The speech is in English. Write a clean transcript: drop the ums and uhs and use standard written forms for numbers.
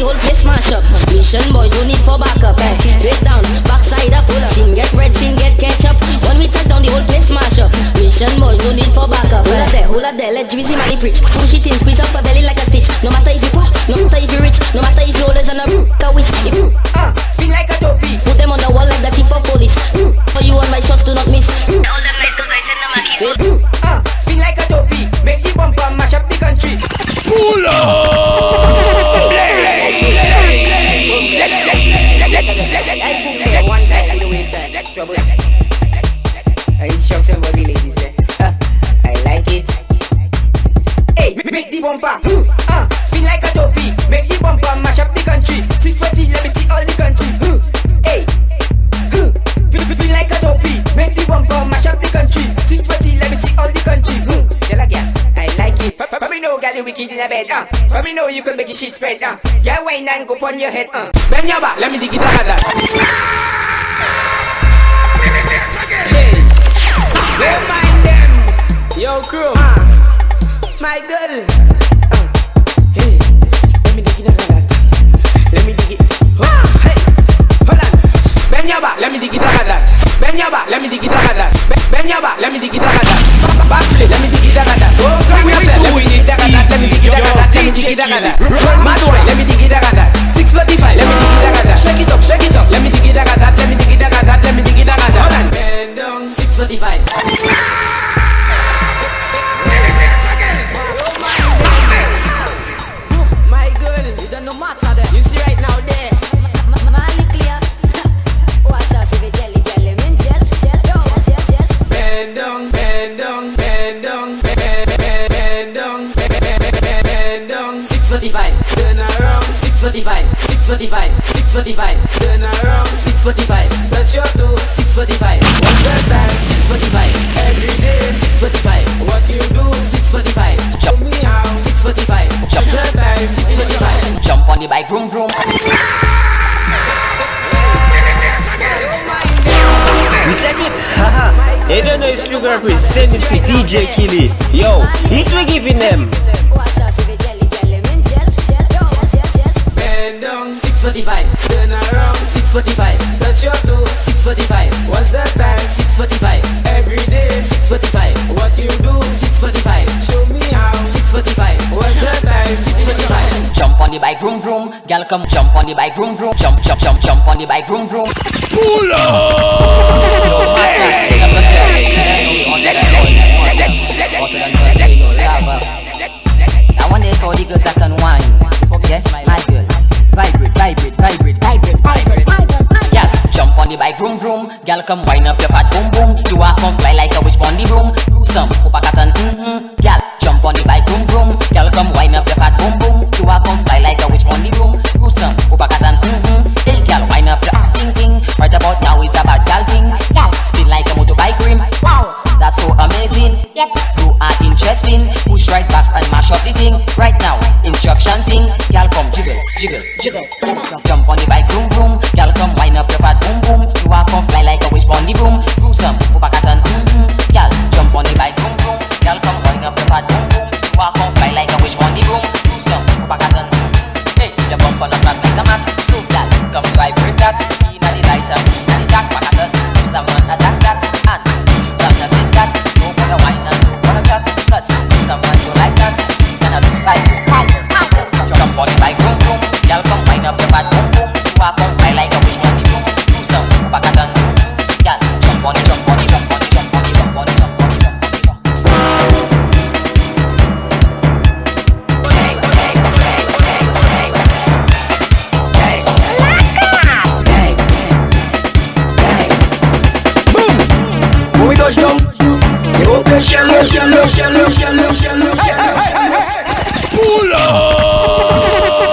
the whole place smash up. Mission boys no need for backup. Face down, backside up. Scene get red, scene get ketchup. When we touch down the whole place smash up. Mission boys no need for backup. Hold up there, let Drizzy Mali preach. Push it in, squeeze up a belly like a stitch. No matter if you poor, no matter if you rich, no matter if you old as an a witch. Spin like a topi. Put them on the wall like the chief of police. For you on my shots do not miss. All them nice cause I send them a kiss. Spin like a topi. Make the bumper mash up the country. Pull One time, we don't waste time. Trouble. Instruction for the ladies. I like it. Hey, make the bumper. Spin like a topi. Make the bumper mash up the country. 640, let me see all the country. Hey, spin like a topi. Make the bumper mash up the country. 640, let me see all the country. Tell a girl, I like it. For me know, girl, you wicked in a bed. For me know, you can make your shit spread. Yeah, wine and go on your head. Bend your back, let me dig it out of that. Hey, don't mind them. Yo, crew. My girl. Hey, let me dig it out of that. Let me dig it. Hey, hold on. Bend your back, let me dig it out of that. Bend your back, let me dig it out of that. Bend your back, let me dig it out of that. Back flip, let me dig it out of that. Oh, come here, let me dig it out of that. Let me dig it out of that. Let me dig it out of that. Mad boy, let me dig it out of that. 645, let me dig it out of that. Shake it up, shake it up. Let me dig it out of that. Let me dig it out of that. Let me dig it out of that. Hold on. Bend down. 645. My girl, you don't know matter there. You see right now there. Mali clear. What's up, if it's jelly, jelly, min gel, gel, gel, gel, gel. Bend down, bend down, bend down, bend down, bend down. 645. Turn around. 645. 645. 645. Turn around. 645. Touch your toes. 645. What's the time? 645. Every day. 645. What you do? 645. Show me how. 645. What's the time? 645. Jump on the bike, vroom vroom. You check it? Haha. They don't know it's True Girl presenting for DJ Killy. Yo, hit we giving them. What's up, if it's jelly, jelly, min gel, gel, gel, gel, gel. Bend down. 645. Turn around. 645. Touch your toes. 645. What's the time? 645. Every day. 645. What you do? 645. Show me how. 645. What's the time? 645. Jump on the bike, vroom vroom. Gal come jump on the bike, vroom vroom. Jump, jump, jump, jump on the bike, vroom vroom. Pull Now one day for the girls that can whine. Yes, my girl. Vibrate, vibrate, vibrate, vibrate, vibrate, vibrate. Yeah, jump on the bike, vroom vroom. Gal come wind up your fat boom boom. You are come fly like a witch on the broom. Do some uppercut and Gal, jump on the bike, vroom vroom. Gal come wind up your fat boom boom. You are come fly like a witch on the broom. Do some uppercut and Hey gal, wind up your ting ting. Right about now is about gal ting. Gal, spin like a motorbike rim. Wow, that's so amazing. Yep, you are interesting. Push right back and mash up the thing. Right now, instruction thing. Gal come jiggle, jiggle, jiggle. Jump on the bike, vroom vroom. Gal come wind up your fat boom boom. You are come fly like a witch on the broom. Do some uppercut and Gal, jump on the bike, vroom vroom. Gal come wind up your fat boom boom. You are come fly like a witch on the broom. Do some uppercut and Hey, your bump on the flat like a mat. So gal, come vibrate that. Inna the light and inna the dark. Pakata, do someone attack that. And if you cannot take that, no wanna wine and no wanna cut. Cause someone you like that. Cannot vibrate. Jump on the bike, vroom vroom. Gal come wind up your fat boom boom. You are come fly like a witch on the broom. Do some pakata, gal, jump on it, jump on it, jump on it, jump on it, jump on it, jump on it, jump on it, jump on it. When we touch down, they go play shallow, shallow, shallow, shallow.